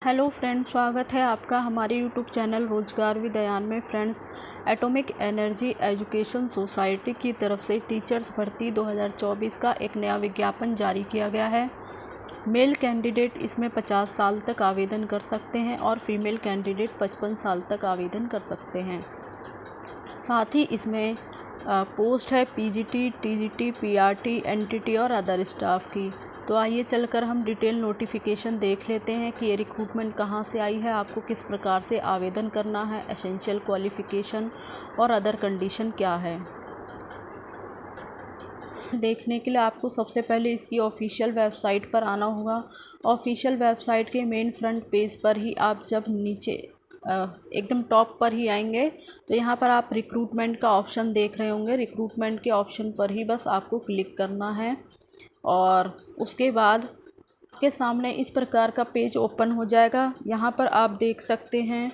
Hello friends, स्वागत है आपका हमारे यूट्यूब चैनल रोजगार विदयान में। Friends, atomic energy education society की तरफ से टीचर्स भर्ती 2024 का एक नया विज्ञापन जारी किया गया है। मेल कैंडिडेट इसमें 50 साल तक आवेदन कर सकते हैं और फीमेल कैंडिडेट 55 साल तक आवेदन कर सकते हैं। साथ ही इसमें पोस्ट है पीजीटी, टीजीटी, पीआरटी, एनटीटी और अदर स्टाफ की। तो आइए चलकर हम डिटेल नोटिफिकेशन देख लेते हैं कि ये रिक्रूटमेंट कहाँ से आई है, आपको किस प्रकार से आवेदन करना है, एसेंशियल क्वालिफ़िकेशन और अदर कंडीशन क्या है। देखने के लिए आपको सबसे पहले इसकी ऑफिशियल वेबसाइट पर आना होगा। ऑफिशियल वेबसाइट के मेन फ्रंट पेज पर ही आप जब नीचे एकदम टॉप पर ही आएंगे तो यहाँ पर आप रिक्रूटमेंट का ऑप्शन देख रहे होंगे। रिक्रूटमेंट के ऑप्शन पर ही बस आपको क्लिक करना है और उसके बाद आपके सामने इस प्रकार का पेज ओपन हो जाएगा। यहाँ पर आप देख सकते हैं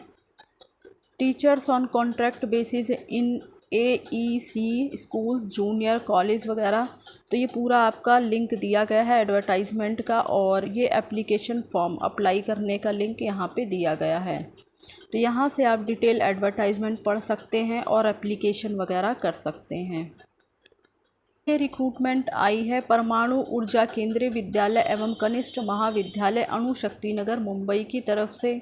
teachers on contract basis in AEC schools, junior college वगैरह। तो ये पूरा आपका लिंक दिया गया है एडवर्टाइजमेंट का, और ये एप्लीकेशन फॉर्म अप्लाई करने का लिंक यहाँ पे दिया गया है। तो यहाँ से आप डिटेल एडवर्टाइजमेंट पढ़ सकते हैं और एप्लीकेशन वगैरह कर सकते हैं। ये रिक्रूटमेंट आई है परमाणु ऊर्जा केंद्रीय विद्यालय एवं कनिष्ठ महाविद्यालय अणु शक्ति नगर मुंबई की तरफ से।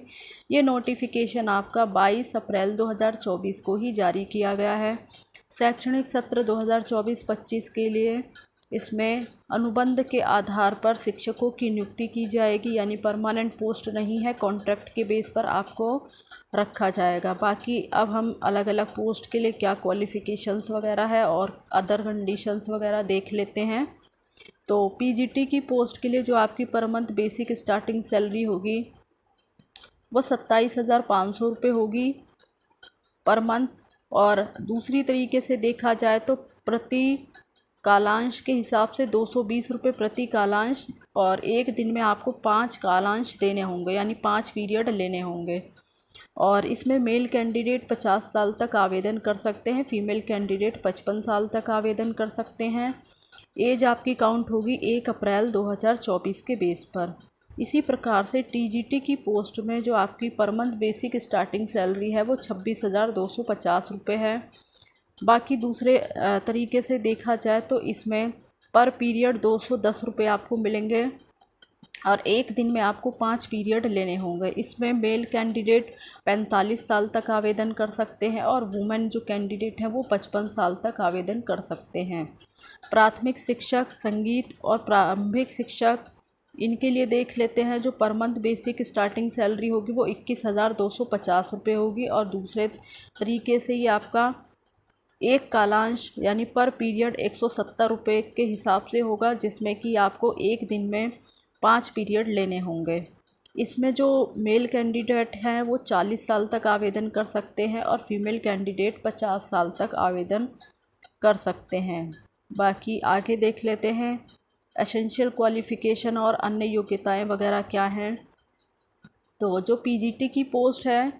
ये नोटिफिकेशन आपका 22 अप्रैल 2024 को ही जारी किया गया है। शैक्षणिक सत्र 2024-25 के लिए इसमें अनुबंध के आधार पर शिक्षकों की नियुक्ति की जाएगी, यानी परमानेंट पोस्ट नहीं है, कॉन्ट्रैक्ट के बेस पर आपको रखा जाएगा। बाकी अब हम अलग अलग पोस्ट के लिए क्या क्वालिफ़िकेशंस वगैरह है और अदर कंडीशंस वगैरह देख लेते हैं। तो पीजीटी की पोस्ट के लिए जो आपकी per month basic starting salary होगी वो 27,500 रुपये होगी पर मंथ, और दूसरी तरीके से देखा जाए तो प्रति कालांश के हिसाब से 220 रुपये प्रति कालांश, और एक दिन में आपको 5 कालांश देने होंगे, यानी 5 पीरियड लेने होंगे। और इसमें मेल कैंडिडेट 50 साल तक आवेदन कर सकते हैं, फीमेल कैंडिडेट 55 साल तक आवेदन कर सकते हैं। एज आपकी काउंट होगी 1 अप्रैल 2024 के बेस पर। इसी प्रकार से टीजीटी की पोस्ट में जो आपकी per month basic starting salary है वो 26,250 रुपये है। बाकी दूसरे तरीके से देखा जाए तो इसमें पर पीरियड 210 रुपये आपको मिलेंगे और एक दिन में आपको 5 पीरियड लेने होंगे। इसमें मेल कैंडिडेट 45 साल तक आवेदन कर सकते हैं और वुमेन जो कैंडिडेट हैं वो 55 साल तक आवेदन कर सकते हैं। प्राथमिक शिक्षक, संगीत और प्रारंभिक शिक्षक, इनके लिए देख लेते हैं। जो per month basic starting salary होगी वो 21,250 रुपये होगी, और दूसरे तरीके से ये आपका एक कालांश यानी पर पीरियड 170 रुपये के हिसाब से होगा, जिसमें कि आपको एक दिन में 5 पीरियड लेने होंगे। इसमें जो मेल कैंडिडेट हैं वो 40 साल तक आवेदन कर सकते हैं और फीमेल कैंडिडेट 50 साल तक आवेदन कर सकते हैं। बाकी आगे देख लेते हैं एसेंशियल क्वालिफ़िकेशन और अन्य योग्यताएं वगैरह क्या हैं। तो जो पीजीटी की पोस्ट है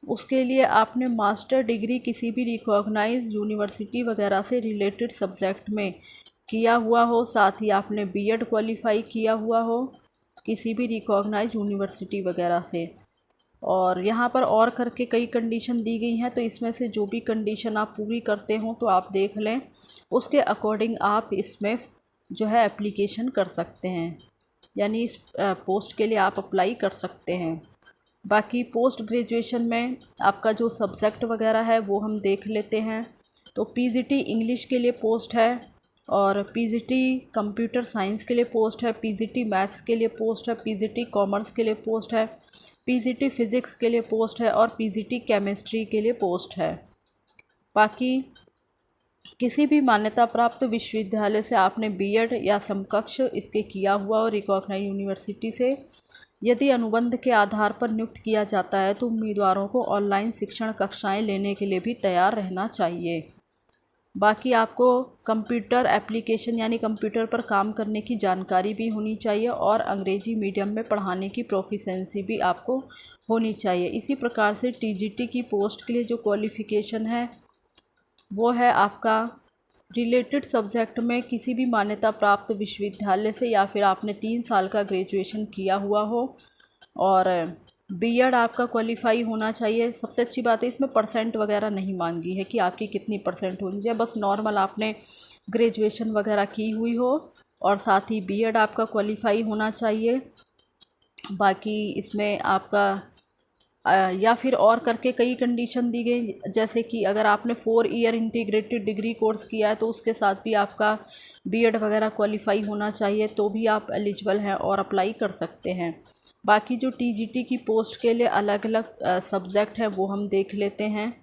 उसके लिए आपने मास्टर डिग्री किसी भी रिकॉग्नाइज्ड यूनिवर्सिटी वगैरह से रिलेटेड सब्जेक्ट में किया हुआ हो, साथ ही आपने बीएड क्वालिफाई किया हुआ हो किसी भी रिकॉग्नाइज्ड यूनिवर्सिटी वगैरह से। और यहाँ पर और करके कई कंडीशन दी गई हैं, तो इसमें से जो भी कंडीशन आप पूरी करते हो तो आप देख लें, उसके अकॉर्डिंग आप इसमें जो है एप्लीकेशन कर सकते हैं, यानी इस पोस्ट के लिए आप अप्लाई कर सकते हैं। बाकी पोस्ट ग्रेजुएशन में आपका जो सब्जेक्ट वगैरह है वो हम देख लेते हैं। तो पीजीटी इंग्लिश के लिए पोस्ट है, और पीजीटी कंप्यूटर साइंस के लिए पोस्ट है, पीजीटी मैथ्स के लिए पोस्ट है, पीजीटी कॉमर्स के लिए पोस्ट है, पीजीटी फिज़िक्स के लिए पोस्ट है और पीजीटी केमिस्ट्री के लिए पोस्ट है। बाकी किसी भी मान्यता प्राप्त विश्वविद्यालय से आपने बीएड या समकक्ष इसके किया हुआ और रिकॉग्नाइज्ड यूनिवर्सिटी से यदि अनुबंध के आधार पर नियुक्त किया जाता है तो उम्मीदवारों को ऑनलाइन शिक्षण कक्षाएं लेने के लिए भी तैयार रहना चाहिए। बाकी आपको कंप्यूटर एप्लीकेशन यानी कंप्यूटर पर काम करने की जानकारी भी होनी चाहिए और अंग्रेजी मीडियम में पढ़ाने की प्रोफिशेंसी भी आपको होनी चाहिए। इसी प्रकार से टीजीटी की पोस्ट के लिए जो क्वालिफ़िकेशन है वो है आपका रिलेटेड सब्जेक्ट में किसी भी मान्यता प्राप्त विश्वविद्यालय से, या फिर आपने 3 साल का ग्रेजुएशन किया हुआ हो और बीएड आपका क्वालिफाई होना चाहिए। सबसे अच्छी बात है इसमें परसेंट वगैरह नहीं मांगी है कि आपकी कितनी परसेंट होनी चाहिए, बस नॉर्मल आपने ग्रेजुएशन वगैरह की हुई हो और साथ ही बीएड आपका क्वालिफाई होना चाहिए। बाकी इसमें आपका या फिर और करके कई कंडीशन दी गई, जैसे कि अगर आपने 4 ईयर इंटीग्रेटेड डिग्री कोर्स किया है तो उसके साथ भी आपका बीएड वगैरह क्वालिफाई होना चाहिए, तो भी आप एलिजिबल हैं और अप्लाई कर सकते हैं। बाकी जो टीजीटी की पोस्ट के लिए अलग अलग सब्जेक्ट है वो हम देख लेते हैं।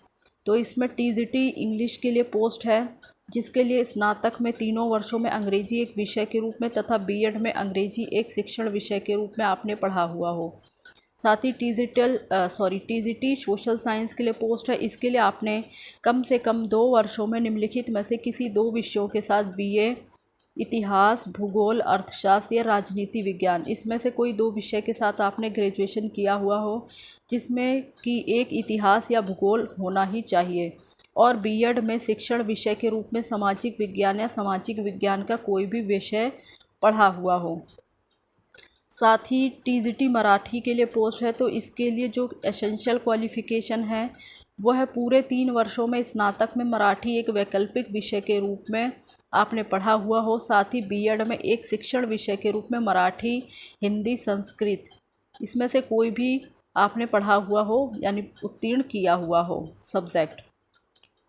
तो इसमें टीजीटी इंग्लिश के लिए पोस्ट है, जिसके लिए स्नातक में 3 वर्षों में अंग्रेजी एक विषय के रूप में तथा बीएड में अंग्रेजी एक शिक्षण विषय के रूप में आपने पढ़ा हुआ हो। साथ ही टीजीटी सोशल साइंस के लिए पोस्ट है। इसके लिए आपने कम से कम 2 वर्षों में निम्नलिखित में से किसी 2 विषयों के साथ बीए इतिहास, भूगोल, अर्थशास्त्र या राजनीति विज्ञान, इसमें से कोई 2 विषय के साथ आपने ग्रेजुएशन किया हुआ हो, जिसमें कि एक इतिहास या भूगोल होना ही चाहिए, और बीएड में शिक्षण विषय के रूप में सामाजिक विज्ञान या सामाजिक विज्ञान का कोई भी विषय पढ़ा हुआ हो। साथ ही टीजीटी मराठी के लिए पोस्ट है, तो इसके लिए जो एसेंशियल क्वालिफ़िकेशन है वो है पूरे 3 वर्षों में स्नातक में मराठी एक वैकल्पिक विषय के रूप में आपने पढ़ा हुआ हो। साथ ही बीएड में एक शिक्षण विषय के रूप में मराठी, हिंदी, संस्कृत, इसमें से कोई भी आपने पढ़ा हुआ हो यानी उत्तीर्ण किया हुआ हो सब्जेक्ट।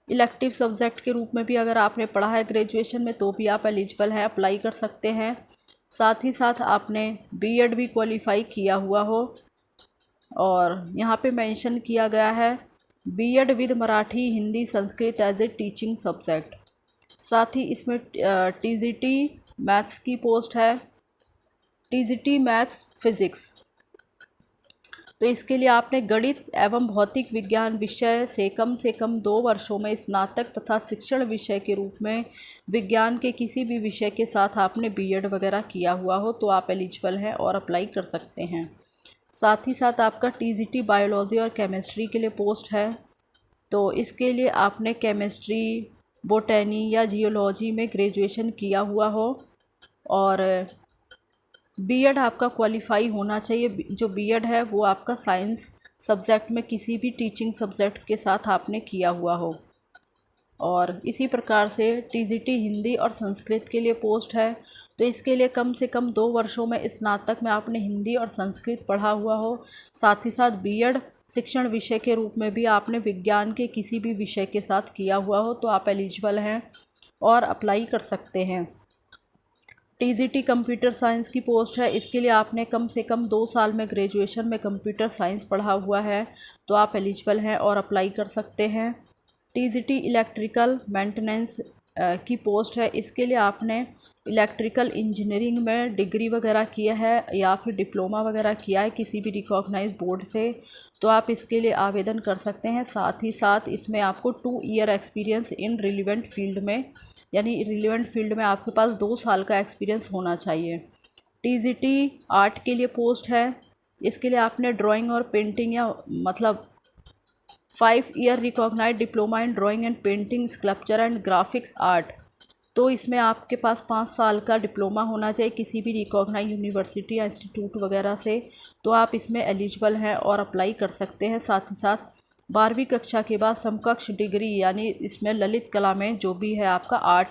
इलेक्टिव सब्जेक्ट के रूप में भी अगर आपने पढ़ा है ग्रेजुएशन में तो भी आप एलिजिबल हैं, अप्लाई कर सकते हैं। साथ ही साथ आपने बीएड भी क्वालिफाई किया हुआ हो, और यहाँ पे मेंशन किया गया है B Ed with Marathi, Hindi, Sanskrit as a teaching subject. साथ ही इसमें टीजीटी मैथ्स की पोस्ट है, टीजीटी मैथ्स फिज़िक्स, तो इसके लिए आपने गणित एवं भौतिक विज्ञान विषय से कम 2 वर्षों में स्नातक तथा शिक्षण विषय के रूप में विज्ञान के किसी भी विषय के साथ आपने बीएड वगैरह किया हुआ हो तो आप एलिजिबल हैं और अप्लाई कर सकते हैं। साथ ही साथ आपका टीजीटी बायोलॉजी और केमिस्ट्री के लिए पोस्ट है, तो इसके लिए आपने केमिस्ट्री, बोटैनी या जियोलॉजी में ग्रेजुएशन किया हुआ हो और बीएड आपका क्वालिफाई होना चाहिए। जो बीएड है वो आपका साइंस सब्जेक्ट में किसी भी टीचिंग सब्जेक्ट के साथ आपने किया हुआ हो। और इसी प्रकार से टीजीटी हिंदी और संस्कृत के लिए पोस्ट है, तो इसके लिए कम से कम 2 वर्षों में स्नातक में आपने हिंदी और संस्कृत पढ़ा हुआ हो। साथ ही साथ बीएड शिक्षण विषय के रूप में भी आपने विज्ञान के किसी भी विषय के साथ किया हुआ हो तो आप एलिजिबल हैं और अप्लाई कर सकते हैं। टीजीटी कंप्यूटर साइंस की पोस्ट है, इसके लिए आपने कम से कम 2 साल में ग्रेजुएशन में कंप्यूटर साइंस पढ़ा हुआ है तो आप एलिजिबल हैं और अप्लाई कर सकते हैं। टीजीटी इलेक्ट्रिकल मेंटेनेंस की पोस्ट है, इसके लिए आपने इलेक्ट्रिकल इंजीनियरिंग में डिग्री वगैरह किया है या फिर डिप्लोमा वगैरह किया है किसी भी रिकॉग्नाइज बोर्ड से, तो आप इसके लिए आवेदन कर सकते हैं। साथ ही साथ इसमें आपको 2 year experience in relevant field में, यानी रिलेवेंट फील्ड में आपके पास 2 साल का एक्सपीरियंस होना चाहिए। टीजीटी आर्ट के लिए पोस्ट है, इसके लिए आपने ड्राइंग और पेंटिंग या मतलब 5 year recognise diploma in drawing and painting, sculpture and graphics art, तो इसमें आपके पास 5 साल का डिप्लोमा होना चाहिए किसी भी रिकॉग्नाइज यूनिवर्सिटी या इंस्टीट्यूट वगैरह से, तो आप इसमें एलिजिबल हैं और अप्लाई कर सकते हैं। साथ ही साथ 12वीं कक्षा के बाद समकक्ष डिग्री यानी इसमें ललित कला में जो भी है आपका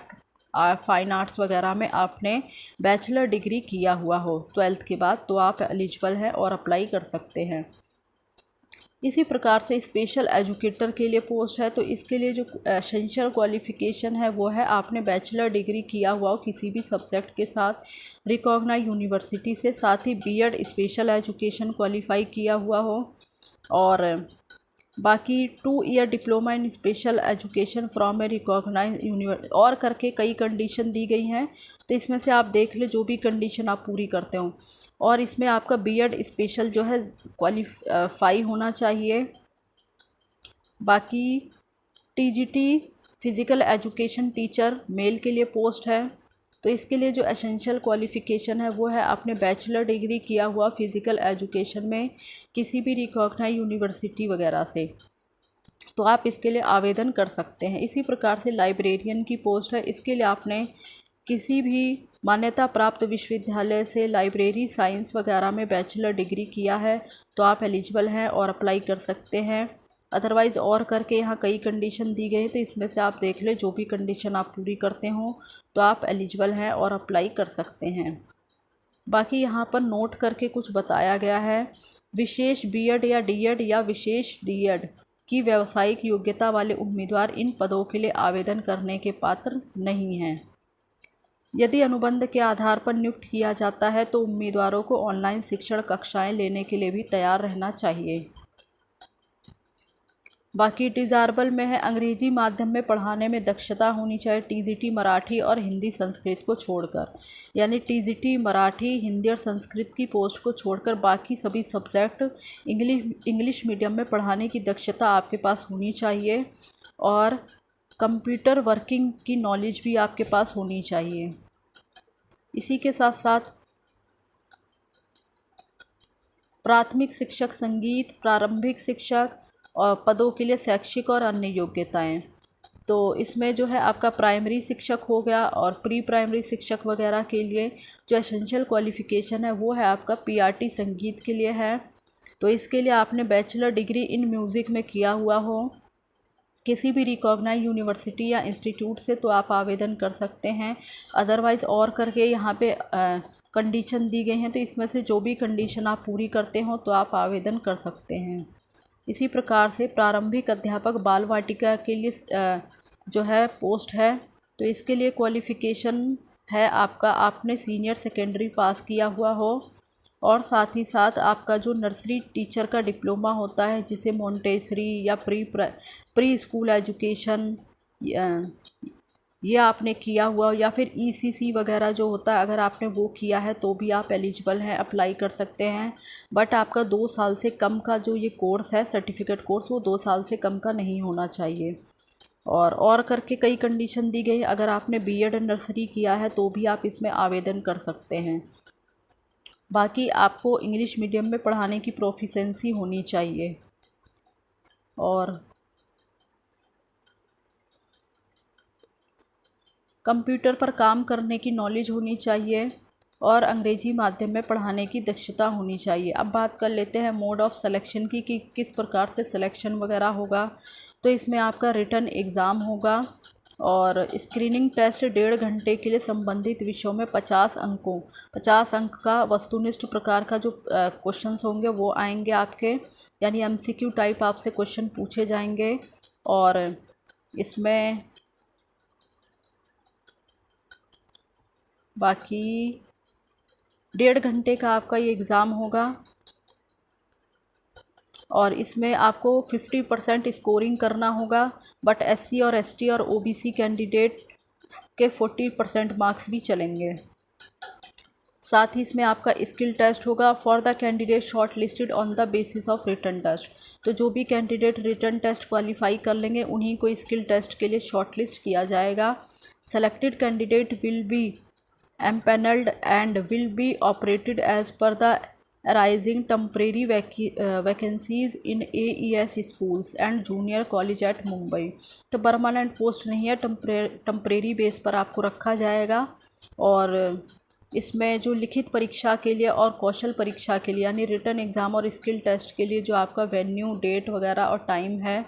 फाइन आर्ट्स वगैरह में आपने बैचलर डिग्री किया हुआ हो 12th के बाद, तो आप एलिजिबल हैं और अप्लाई कर सकते हैं। इसी प्रकार से स्पेशल एजुकेटर के लिए पोस्ट है, तो इसके लिए जो एसेंशियल क्वालिफ़िकेशन है वो है आपने बैचलर डिग्री किया हुआ हो किसी भी सब्जेक्ट के साथ रिकॉग्नाइज यूनिवर्सिटी से, साथ ही बीएड स्पेशल एजुकेशन क्वालिफाई किया हुआ हो, और बाकी 2 year diploma in special education from a recognise university और करके कई कंडीशन दी गई हैं, तो इसमें से आप देख ले जो भी कंडीशन आप पूरी करते हो। और इसमें आपका बीएड स्पेशल जो है क्वालिफाई होना चाहिए। बाकी TGT physical education teacher mail के लिए पोस्ट है, तो इसके लिए जो एसेंशियल क्वालिफ़िकेशन है वो है आपने बैचलर डिग्री किया हुआ फ़िज़िकल एजुकेशन में किसी भी रिकॉग्नाइज यूनिवर्सिटी वगैरह से, तो आप इसके लिए आवेदन कर सकते हैं। इसी प्रकार से लाइब्रेरियन की पोस्ट है, इसके लिए आपने किसी भी मान्यता प्राप्त विश्वविद्यालय से लाइब्रेरी साइंस वगैरह में बैचलर डिग्री किया है तो आप एलिजिबल हैं और अप्लाई कर सकते हैं। अदरवाइज़ और करके यहाँ कई कंडीशन दी गई है, तो इसमें से आप देख लें, जो भी कंडीशन आप पूरी करते हो तो आप एलिजिबल हैं और अप्लाई कर सकते हैं। बाकी यहाँ पर नोट करके कुछ बताया गया है। विशेष बीएड या डीएड या विशेष डीएड की व्यावसायिक योग्यता वाले उम्मीदवार इन पदों के लिए आवेदन करने के पात्र नहीं हैं। यदि अनुबंध के आधार पर नियुक्त किया जाता है तो उम्मीदवारों को ऑनलाइन शिक्षण कक्षाएं लेने के लिए भी तैयार रहना चाहिए। बाकी डिज़ायरेबल में है, अंग्रेजी माध्यम में पढ़ाने में दक्षता होनी चाहिए, टीजीटी मराठी और हिंदी संस्कृत को छोड़कर। यानी टीजीटी मराठी, हिंदी और संस्कृत की पोस्ट को छोड़कर बाकी सभी सब्जेक्ट इंग्लिश मीडियम में पढ़ाने की दक्षता आपके पास होनी चाहिए और कंप्यूटर वर्किंग की नॉलेज भी आपके पास होनी चाहिए। इसी के साथ साथ प्राथमिक शिक्षक, संगीत, प्रारंभिक शिक्षक और पदों के लिए शैक्षिक और अन्य योग्यताएं। तो इसमें जो है आपका प्राइमरी शिक्षक हो गया और प्री प्राइमरी शिक्षक वगैरह के लिए जो एसेंशियल क्वालिफ़िकेशन है वो है आपका पीआरटी संगीत के लिए है। तो इसके लिए आपने बैचलर डिग्री इन म्यूज़िक में किया हुआ हो किसी भी रिकॉग्नाइज यूनिवर्सिटी या इंस्टीट्यूट से, तो आप आवेदन कर सकते हैं। अदरवाइज़ और करके यहाँ पे कंडीशन दी गई हैं, तो इसमें से जो भी कंडीशन आप पूरी करते हो तो आप आवेदन कर सकते हैं। इसी प्रकार से प्रारंभिक अध्यापक बाल वाटिका के लिए जो है पोस्ट है, तो इसके लिए क्वालिफ़िकेशन है आपका, आपने सीनियर सेकेंडरी पास किया हुआ हो और साथ ही साथ आपका जो नर्सरी टीचर का डिप्लोमा होता है, जिसे मोंटेसरी या प्री स्कूल एजुकेशन ये आपने किया हुआ, या फिर ईसीसी वगैरह जो होता है, अगर आपने वो किया है तो भी आप एलिजिबल हैं, अप्लाई कर सकते हैं। बट आपका 2 साल से कम का जो ये कोर्स है, सर्टिफिकेट कोर्स, वो 2 साल से कम का नहीं होना चाहिए। और करके कई कंडीशन दी गई, अगर आपने बीएड नर्सरी किया है तो भी आप इसमें आवेदन कर सकते हैं। बाकी आपको इंग्लिश मीडियम में पढ़ाने की प्रोफिशेंसी होनी चाहिए और कंप्यूटर पर काम करने की नॉलेज होनी चाहिए और अंग्रेजी माध्यम में पढ़ाने की दक्षता होनी चाहिए। अब बात कर लेते हैं मोड ऑफ़ सिलेक्शन की कि किस प्रकार से सिलेक्शन वगैरह होगा। तो इसमें आपका रिटन एग्ज़ाम होगा और स्क्रीनिंग टेस्ट 1.5 घंटे के लिए संबंधित विषयों में 50 अंक का वस्तुनिष्ठ प्रकार का जो क्वेश्चंस होंगे वो आएंगे आपके, यानी एमसीक्यू टाइप आपसे क्वेश्चन पूछे जाएंगे। और इसमें बाकी 1.5 घंटे का आपका ये एग्ज़ाम होगा और इसमें आपको 50% स्कोरिंग करना होगा। बट एससी और एसटी और ओबीसी कैंडिडेट के 40% मार्क्स भी चलेंगे। साथ ही इसमें आपका स्किल टेस्ट होगा for the candidate short listed on the basis of written test. तो जो भी कैंडिडेट रिटन टेस्ट क्वालिफाई कर लेंगे उन्हीं को स्किल टेस्ट के लिए शॉर्ट लिस्ट किया जाएगा। Selected candidate will be empaneled and will be operated as per the arising temporary vacancies in AES schools and junior college at Mumbai। तो permanent post नहीं है, टेम्परेरी बेस पर आपको रखा जाएगा। और इसमें जो लिखित परीक्षा के लिए और कौशल परीक्षा के लिए यानी रिटन एग्ज़ाम और स्किल टेस्ट के लिए जो आपका वेन्यू, डेट वगैरह और टाइम है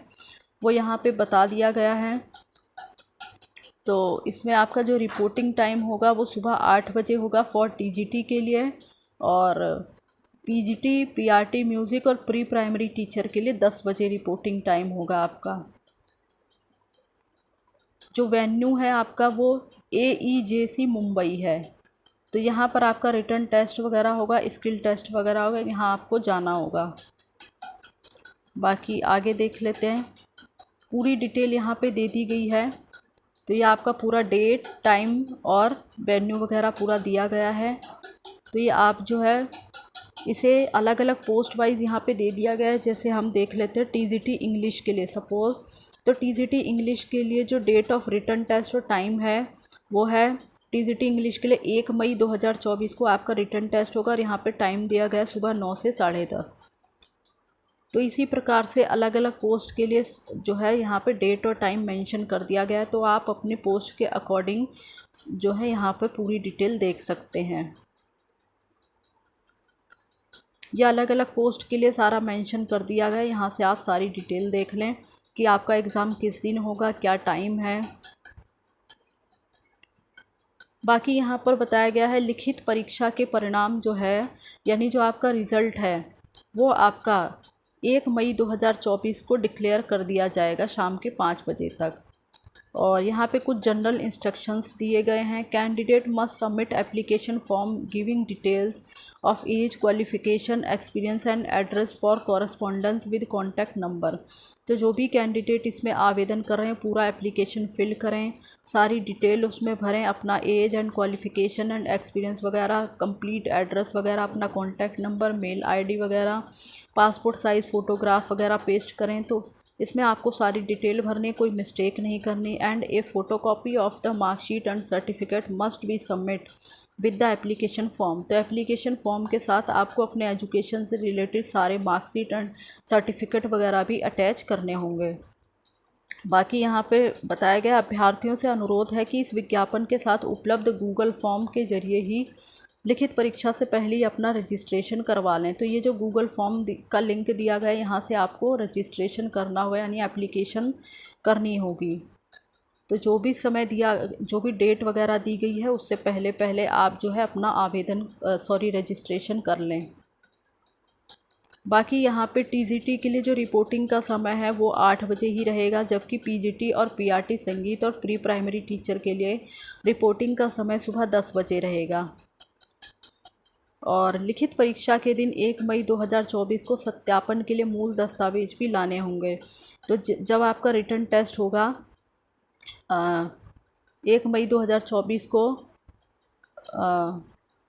वो यहाँ पे बता दिया गया है। तो इसमें आपका जो रिपोर्टिंग टाइम होगा वो सुबह 8 बजे होगा फॉर टीजीटी के लिए, और पीजीटी, पीआरटी म्यूज़िक और प्री प्राइमरी टीचर के लिए 10 बजे रिपोर्टिंग टाइम होगा आपका। जो वेन्यू है आपका वो AEJC मुंबई है। तो यहाँ पर आपका रिटन टेस्ट वगैरह होगा, स्किल टेस्ट वगैरह होगा, यहाँ आपको जाना होगा। बाकी आगे देख लेते हैं, पूरी डिटेल यहाँ पे दे दी गई है। तो ये आपका पूरा डेट, टाइम और वेन्यू वगैरह पूरा दिया गया है। तो ये आप जो है इसे अलग अलग पोस्ट वाइज यहाँ पे दे दिया गया है। जैसे हम देख लेते हैं टीजीटी इंग्लिश के लिए सपोज, तो टीजीटी इंग्लिश के लिए जो डेट ऑफ रिटन टेस्ट और टाइम है वो है, टीजीटी इंग्लिश के लिए 1 मई 2024 को आपका रिटन टेस्ट होगा और यहाँ पे टाइम दिया गया है सुबह 9 से 10:30। तो इसी प्रकार से अलग अलग पोस्ट के लिए जो है यहाँ पे डेट और टाइम मेंशन कर दिया गया है। तो आप अपने पोस्ट के अकॉर्डिंग जो है यहाँ पे पूरी डिटेल देख सकते हैं। यह अलग अलग पोस्ट के लिए सारा मेंशन कर दिया गया है। यहाँ से आप सारी डिटेल देख लें कि आपका एग्ज़ाम किस दिन होगा, क्या टाइम है। बाकी यहाँ पर बताया गया है लिखित परीक्षा के परिणाम जो है यानी जो आपका रिज़ल्ट है वो आपका 1 मई 2024 को डिक्लेयर कर दिया जाएगा शाम के 5 बजे तक। और यहाँ पे कुछ जनरल इंस्ट्रक्शंस दिए गए हैं। Candidate must submit application form giving details of age, qualification, experience and address for correspondence with contact number. तो जो भी कैंडिडेट इसमें आवेदन कर रहे हैं पूरा एप्लीकेशन फिल करें, सारी डिटेल उसमें भरें, अपना age and qualification and experience वगैरह, कंप्लीट एड्रेस वगैरह, अपना कॉन्टैक्ट नंबर, मेल आईडी वगैरह, पासपोर्ट साइज़ फ़ोटोग्राफ वगैरह पेस्ट करें। तो इसमें आपको सारी डिटेल भरनी, कोई मिस्टेक नहीं करनी। And A photocopy of the marksheet and certificate must be submit with the application form. तो एप्लीकेशन फॉर्म के साथ आपको अपने एजुकेशन से रिलेटेड सारे मार्कशीट एंड सर्टिफिकेट वगैरह भी अटैच करने होंगे। बाकी यहाँ पे बताया गया अभ्यर्थियों से अनुरोध है कि इस विज्ञापन के साथ उपलब्ध गूगल फॉर्म के जरिए ही लिखित परीक्षा से पहले ही अपना रजिस्ट्रेशन करवा लें। तो ये जो गूगल फॉर्म का लिंक दिया गया है यहाँ से आपको रजिस्ट्रेशन करना होगा यानी एप्लीकेशन करनी होगी। तो जो भी समय दिया, जो भी डेट वगैरह दी गई है उससे पहले पहले आप जो है अपना रजिस्ट्रेशन कर लें। बाकी यहाँ पे टीजीटी के लिए जो रिपोर्टिंग का समय है वो 8 बजे ही रहेगा, जबकि पीजीटी और पीआरटी संगीत और प्री प्राइमरी टीचर के लिए रिपोर्टिंग का समय सुबह 10 बजे रहेगा। और लिखित परीक्षा के दिन 1 मई 2024 को सत्यापन के लिए मूल दस्तावेज भी लाने होंगे। तो जब आपका रिटन टेस्ट होगा 1 मई 2024 को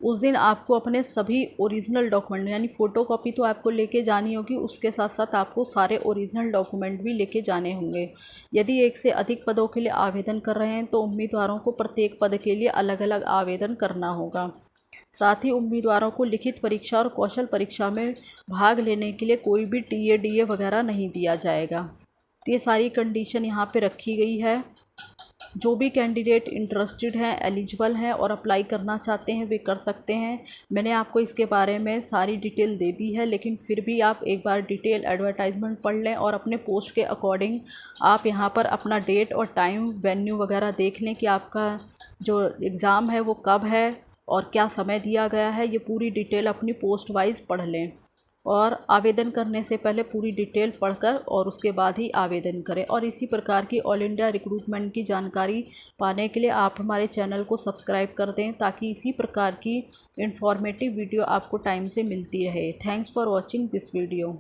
उस दिन आपको अपने सभी ओरिजिनल डॉक्यूमेंट यानी फ़ोटोकॉपी तो आपको लेके जानी होगी, उसके साथ साथ आपको सारे ओरिजिनल डॉक्यूमेंट भी लेके जाने होंगे। यदि एक से अधिक पदों के लिए आवेदन कर रहे हैं तो उम्मीदवारों को प्रत्येक पद के लिए अलग अलग आवेदन करना होगा। साथ ही उम्मीदवारों को लिखित परीक्षा और कौशल परीक्षा में भाग लेने के लिए कोई भी टीए वगैरह नहीं दिया जाएगा। तो ये सारी कंडीशन यहाँ पे रखी गई है। जो भी कैंडिडेट इंटरेस्टेड हैं, एलिजिबल हैं और अप्लाई करना चाहते हैं वे कर सकते हैं। मैंने आपको इसके बारे में सारी डिटेल दे दी है, लेकिन फिर भी आप एक बार डिटेल एडवर्टाइजमेंट पढ़ लें और अपने पोस्ट के अकॉर्डिंग आप यहाँ पर अपना डेट और टाइम, वेन्यू वगैरह देख लें कि आपका जो एग्ज़ाम है वो कब है और क्या समय दिया गया है। ये पूरी डिटेल अपनी पोस्ट वाइज पढ़ लें और आवेदन करने से पहले पूरी डिटेल पढ़कर और उसके बाद ही आवेदन करें। और इसी प्रकार की ऑल इंडिया रिक्रूटमेंट की जानकारी पाने के लिए आप हमारे चैनल को सब्सक्राइब कर दें ताकि इसी प्रकार की इंफॉर्मेटिव वीडियो आपको टाइम से मिलती रहे। Thanks for watching this video.